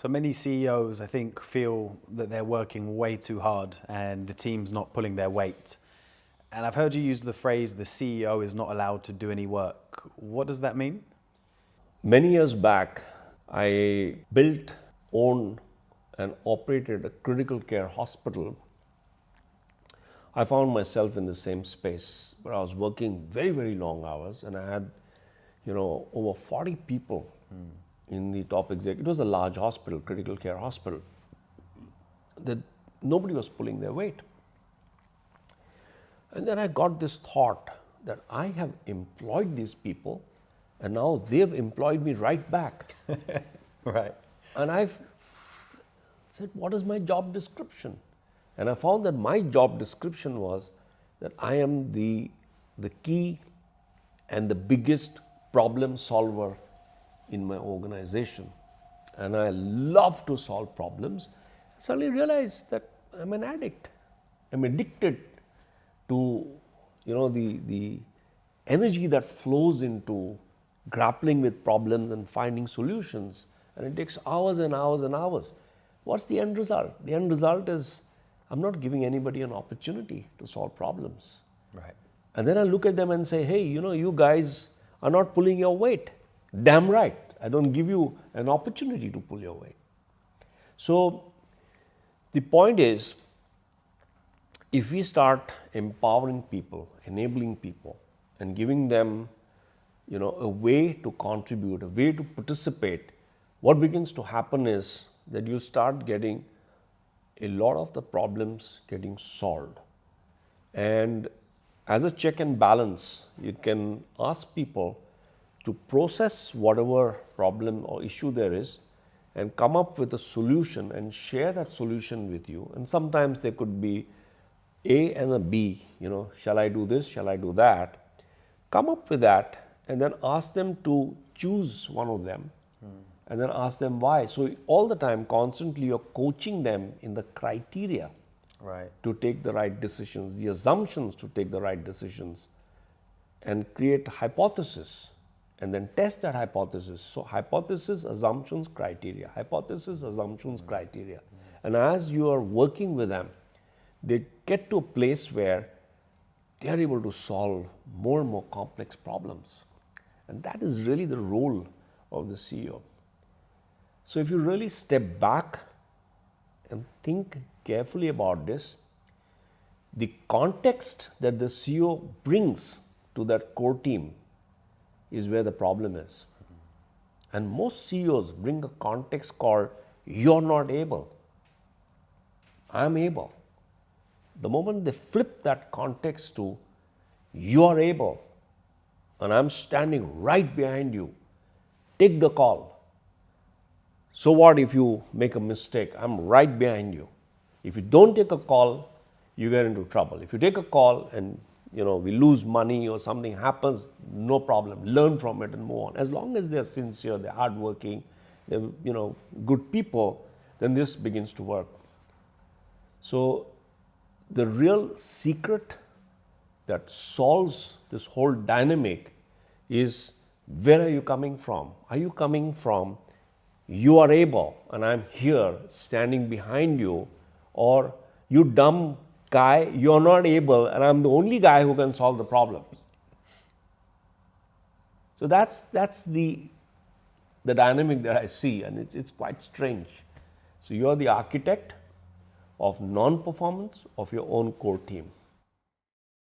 So many CEOs, I think, feel that they're working way too hard and the team's not pulling their weight. And I've heard you use the phrase, the CEO is not allowed to do any work. What does that mean? Many years back, I built, owned, and operated a critical care hospital. I found myself in the same space where I was working very, very long hours, and I had, over 40 people in the top exec. It was a large hospital, critical care hospital, that nobody was pulling their weight. And then I got this thought that I have employed these people and now they've employed me right back. Right. And I've said, what is my job description? And I found that my job description was that I am the key and the biggest problem solver in my organization. And I love to solve problems. I suddenly realized that I'm an addict. I'm addicted to the energy that flows into grappling with problems and finding solutions. And it takes hours and hours and hours. What's the end result? The end result is I'm not giving anybody an opportunity to solve problems. Right. And then I look at them and say, hey, you guys are not pulling your weight. Damn right. I don't give you an opportunity to pull your weight. So the point is, if we start empowering people, enabling people, and giving them, a way to contribute, a way to participate, what begins to happen is that you start getting a lot of the problems getting solved. And as a check and balance, you can ask people to process whatever problem or issue there is and come up with a solution and share that solution with you. And sometimes there could be A and a B, shall I do this, shall I do that? Come up with that and then ask them to choose one of them and then ask them why. So all the time, constantly, you're coaching them in the criteria to take the right decisions, the assumptions to take the right decisions, and create hypothesis and then test that hypothesis. So hypothesis, assumptions, criteria, hypothesis, assumptions, criteria. And as you are working with them, they get to a place where they are able to solve more and more complex problems. And that is really the role of the CEO. So if you really step back and think carefully about this, the context that the CEO brings to that core team is where the problem is. And most CEOs bring a context called, you're not able, I'm able. The moment they flip that context to, you are able, and I'm standing right behind you, take the call. So what if you make a mistake? I'm right behind you. If you don't take a call, you get into trouble. If you take a call and we lose money or something happens, no problem. Learn from it and move on. As long as they're sincere, they're hardworking, they're good people, then this begins to work. So the real secret that solves this whole dynamic is, where are you coming from? Are you coming from, you are able and I'm here standing behind you, or you dumb guy, you're not able and I'm the only guy who can solve the problems? So that's the dynamic that I see, and it's quite strange. So you're the architect of non-performance of your own core team.